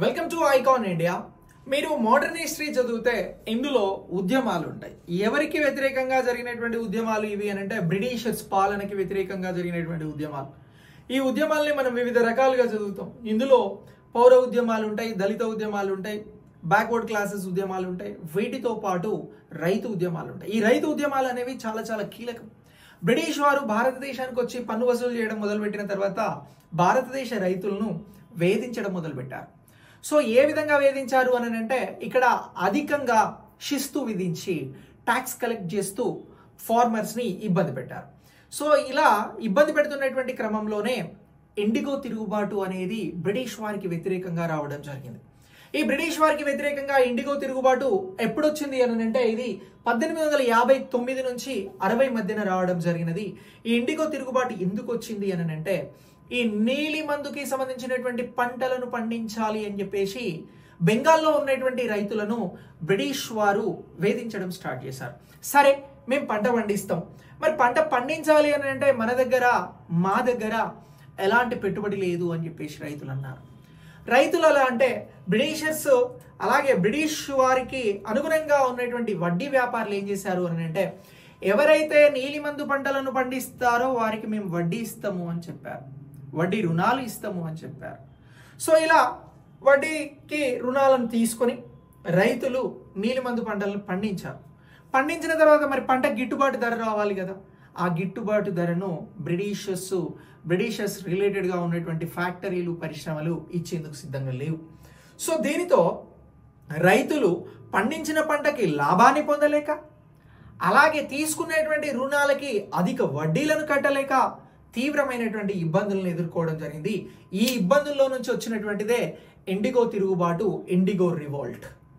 Welcome to icon India. మీరు modern history చదివితే ఇందులో ఉద్యమాలు ఉంటాయి. ఎవరికి వ్యతిరేకంగా జరిగినటువంటి ఉద్యమాలు ఇవి అని అంటే బ్రిటిషర్స్ పాలనకి వ్యతిరేకంగా జరిగినటువంటి ఉద్యమాలు. ఈ ఉద్యమాలని మనం వివిధ రకాలుగా చదువుతాం. ఇందులో పౌర ఉద్యమాలు ఉంటాయి, దళిత ఉద్యమాలు ఉంటాయి, బ్యాక్వర్డ్ క్లాసెస్ ఉద్యమాలు ఉంటాయి, వీటితో పాటు రైతు ఉద్యమాలు ఉంటాయి. ఈ రైతు ఉద్యమాలు అనేవి చాలా చాలా కీలకం. బ్రిటిష్ వారు భారతదేశానికి వచ్చి పన్ను వసూలు చేయడం మొదలుపెట్టిన తర్వాత భారతదేశ రైతులను వేధించడం మొదలుపెట్టారు. సో ఏ విధంగా వేధించారు అని అంటే ఇక్కడ అధికంగా శిస్తు విధించి ట్యాక్స్ కలెక్ట్ చేస్తూ ఫార్మర్స్ని ఇబ్బంది పెట్టారు. సో ఇలా ఇబ్బంది పెడుతున్నటువంటి క్రమంలోనే ఇండిగో తిరుగుబాటు అనేది బ్రిటిష్ వారికి వ్యతిరేకంగా రావడం జరిగింది. ఈ బ్రిటిష్ వారికి వ్యతిరేకంగా ఇండిగో తిరుగుబాటు ఎప్పుడు వచ్చింది అని అంటే ఇది 1859 నుంచి 60 మధ్యన రావడం జరిగినది. ఈ ఇండిగో తిరుగుబాటు ఎందుకు వచ్చింది అని అంటే ఈ నీలి మందుకి సంబంధించినటువంటి పంటలను పండించాలి అని చెప్పేసి బెంగాల్లో ఉన్నటువంటి రైతులను బ్రిటిష్ వారు వేధించడం స్టార్ట్ చేశారు. సరే, మేము పంట పండిస్తాం, మరి పంట పండించాలి అని అంటే మా దగ్గర ఎలాంటి పెట్టుబడి లేదు అని చెప్పేసి రైతులు అన్నారు. రైతులు అలా అంటే బ్రిటిషర్స్ అలాగే బ్రిటిష్ వారికి అనుగుణంగా ఉన్నటువంటి వడ్డీ వ్యాపారులు ఏం చేశారు అని అంటే ఎవరైతే నీలిమందు పంటలను పండిస్తారో వారికి మేము వడ్డీ ఇస్తాము అని చెప్పారు, వడ్డీ రుణాలు ఇస్తాము అని చెప్పారు. సో ఇలా వడ్డీకి రుణాలను తీసుకొని రైతులు నీలిమందు పంటలను పండించారు. పండించిన తర్వాత మరి పంట గిట్టుబాటు ధర రావాలి కదా. ఆ గిట్టుబాటు ధరను బ్రిటిషర్స్ రిలేటెడ్గా ఉన్నటువంటి ఫ్యాక్టరీలు, పరిశ్రమలు ఇచ్చేందుకు సిద్ధంగా లేవు. సో దీనితో రైతులు పండించిన పంటకి లాభాన్ని పొందలేక, అలాగే తీసుకునేటువంటి రుణాలకి అధిక వడ్డీలను కట్టలేక తీవ్రమైనటువంటి ఇబ్బందులను ఎదుర్కోవడం జరిగింది. ఈ ఇబ్బందుల్లో నుంచి వచ్చినటువంటిదే ఇండిగో తిరుగుబాటు, ఇండిగో రివోల్ట్.